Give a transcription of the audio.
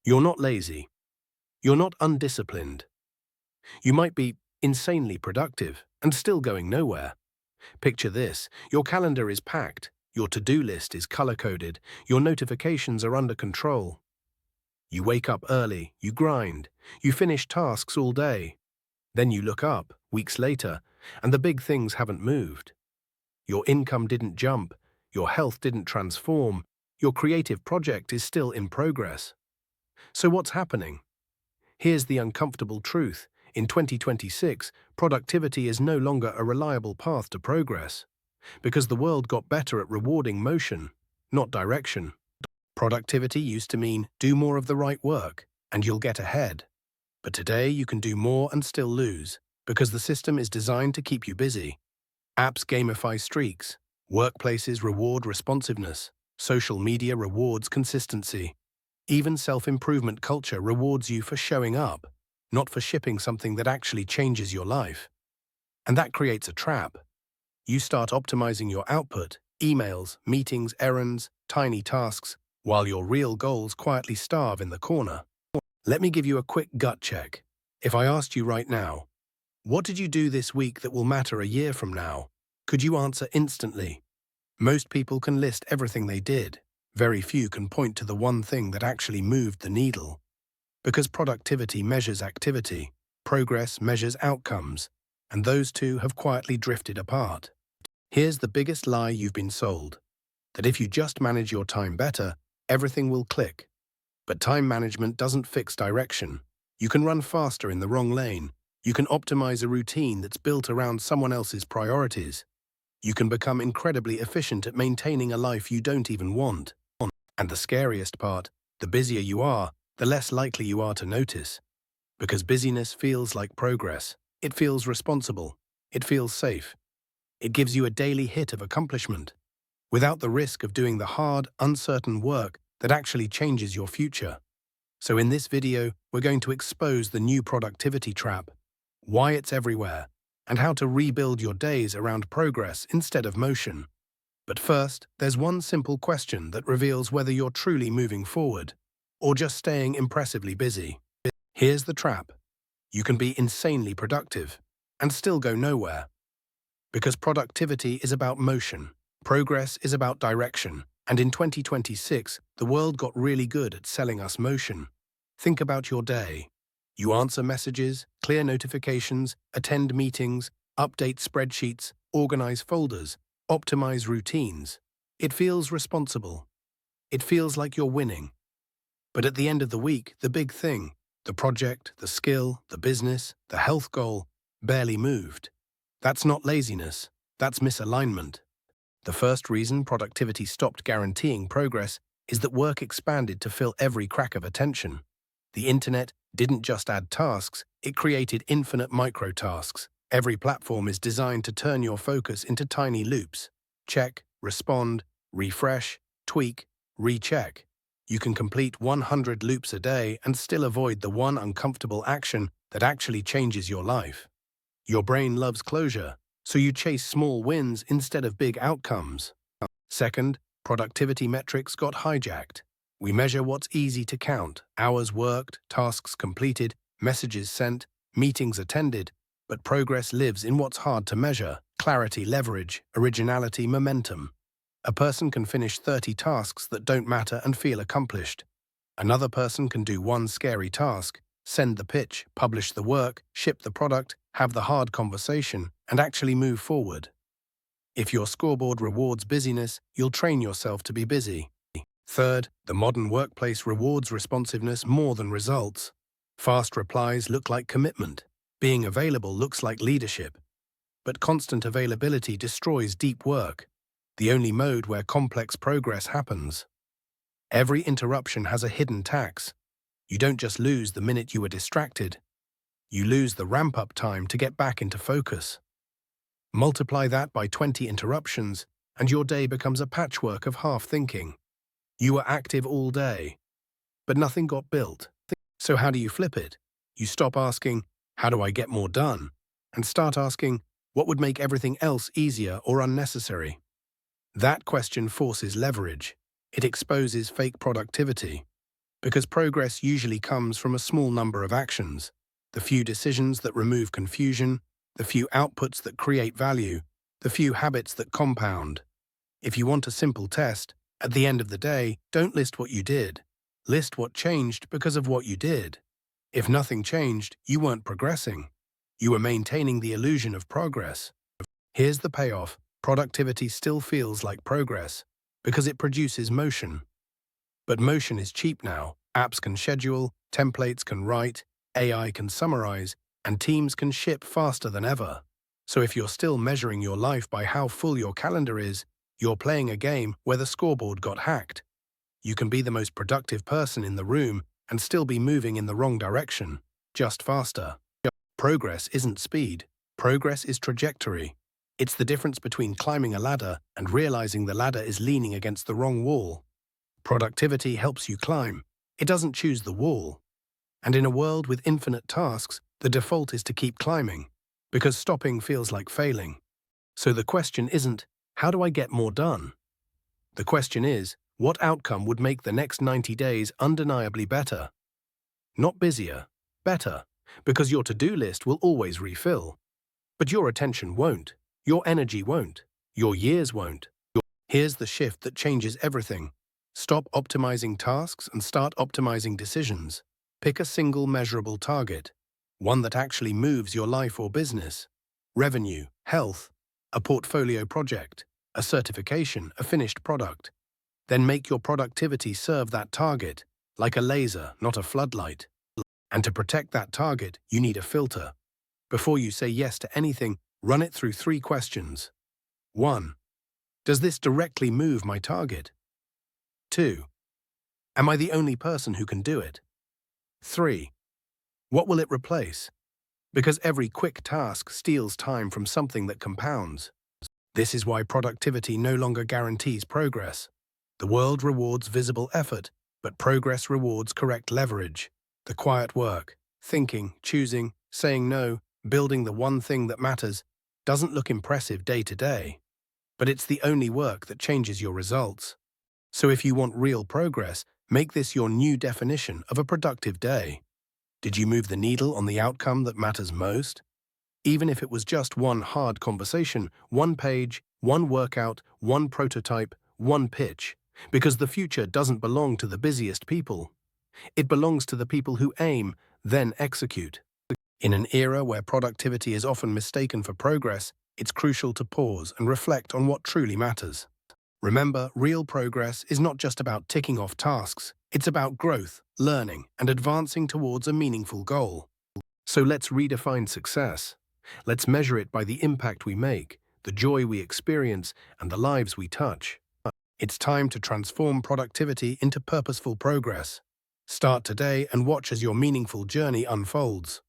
You're not lazy. You're not undisciplined. You might be insanely productive and still going nowhere. Picture this. Your calendar is packed. Your to-do list is color-coded. Your notifications are under control. You wake up early. You grind. You finish tasks all day. Then you look up, weeks later, and the big things haven't moved. Your income didn't jump. Your health didn't transform. Your creative project is still in progress. So what's happening? Here's the uncomfortable truth. In 2026, productivity is no longer a reliable path to progress, because the world got better at rewarding motion, not direction. Productivity used to mean do more of the right work, and you'll get ahead. But today you can do more and still lose, because the system is designed to keep you busy. Apps gamify streaks, workplaces reward responsiveness, social media rewards consistency. Even self-improvement culture rewards you for showing up, not for shipping something that actually changes your life. And that creates a trap. You start optimizing your output, emails, meetings, errands, tiny tasks, while your real goals quietly starve in the corner. Let me give you a quick gut check. If I asked you right now, what did you do this week that will matter a year from now? Could you answer instantly? Most people can list everything they did. Very few can point to the one thing that actually moved the needle. Because productivity measures activity, progress measures outcomes, and those two have quietly drifted apart. Here's the biggest lie you've been sold: that if you just manage your time better, everything will click. But time management doesn't fix direction. You can run faster in the wrong lane. You can optimize a routine that's built around someone else's priorities. You can become incredibly efficient at maintaining a life you don't even want. And the scariest part, the busier you are, the less likely you are to notice. Because busyness feels like progress. It feels responsible. It feels safe. It gives you a daily hit of accomplishment, without the risk of doing the hard, uncertain work that actually changes your future. So in this video, we're going to expose the new productivity trap, why it's everywhere, and how to rebuild your days around progress instead of motion. But first, there's one simple question that reveals whether you're truly moving forward, or just staying impressively busy. Here's the trap. You can be insanely productive, and still go nowhere. Because productivity is about motion, progress is about direction, and in 2026, the world got really good at selling us motion. Think about your day. You answer messages, clear notifications, attend meetings, update spreadsheets, organize folders, optimize routines. It feels responsible. It feels like you're winning. But at the end of the week, the big thing, the project, the skill, the business, the health goal, barely moved. That's not laziness. That's misalignment. The first reason productivity stopped guaranteeing progress is that work expanded to fill every crack of attention. The internet didn't just add tasks, it created infinite micro-tasks. Every platform is designed to turn your focus into tiny loops. Check, respond, refresh, tweak, recheck. You can complete 100 loops a day and still avoid the one uncomfortable action that actually changes your life. Your brain loves closure, so you chase small wins instead of big outcomes. Second, productivity metrics got hijacked. We measure what's easy to count: hours worked, tasks completed, messages sent, meetings attended. But progress lives in what's hard to measure: clarity, leverage, originality, momentum. A person can finish 30 tasks that don't matter and feel accomplished. Another person can do one scary task, send the pitch, publish the work, ship the product, have the hard conversation, and actually move forward. If your scoreboard rewards busyness, you'll train yourself to be busy. Third, the modern workplace rewards responsiveness more than results. Fast replies look like commitment. Being available looks like leadership. But constant availability destroys deep work, the only mode where complex progress happens. Every interruption has a hidden tax. You don't just lose the minute you were distracted. You lose the ramp-up time to get back into focus. Multiply that by 20 interruptions, and your day becomes a patchwork of half-thinking. You were active all day, but nothing got built. So how do you flip it? You stop asking, how do I get more done? And start asking, what would make everything else easier or unnecessary? That question forces leverage. It exposes fake productivity. Because progress usually comes from a small number of actions, the few decisions that remove confusion, the few outputs that create value, the few habits that compound. If you want a simple test, at the end of the day, don't list what you did. List what changed because of what you did. If nothing changed, you weren't progressing. You were maintaining the illusion of progress. Here's the payoff. Productivity still feels like progress because it produces motion. But motion is cheap now. Apps can schedule, templates can write, AI can summarize, and teams can ship faster than ever. So if you're still measuring your life by how full your calendar is, you're playing a game where the scoreboard got hacked. You can be the most productive person in the room and still be moving in the wrong direction, just faster. Progress isn't speed. Progress is trajectory. It's the difference between climbing a ladder and realizing the ladder is leaning against the wrong wall. Productivity helps you climb. It doesn't choose the wall. And in a world with infinite tasks, the default is to keep climbing, because stopping feels like failing. So the question isn't, how do I get more done? The question is, what outcome would make the next 90 days undeniably better? Not busier, better, because your to-do list will always refill. But your attention won't, your energy won't, your years won't. Here's the shift that changes everything. Stop optimizing tasks and start optimizing decisions. Pick a single measurable target, one that actually moves your life or business. Revenue, health, a portfolio project, a certification, a finished product. Then make your productivity serve that target, like a laser, not a floodlight. And to protect that target, you need a filter. Before you say yes to anything, run it through 3 questions. 1. Does this directly move my target? 2. Am I the only person who can do it? 3. What will it replace? Because every quick task steals time from something that compounds. This is why productivity no longer guarantees progress. The world rewards visible effort, but progress rewards correct leverage. The quiet work, thinking, choosing, saying no, building the one thing that matters, doesn't look impressive day to day. But it's the only work that changes your results. So if you want real progress, make this your new definition of a productive day. Did you move the needle on the outcome that matters most? Even if it was just one hard conversation, one page, one workout, one prototype, one pitch. Because the future doesn't belong to the busiest people. It belongs to the people who aim, then execute. In an era where productivity is often mistaken for progress, it's crucial to pause and reflect on what truly matters. Remember, real progress is not just about ticking off tasks. It's about growth, learning, and advancing towards a meaningful goal. So let's redefine success. Let's measure it by the impact we make, the joy we experience, and the lives we touch. It's time to transform productivity into purposeful progress. Start today and watch as your meaningful journey unfolds.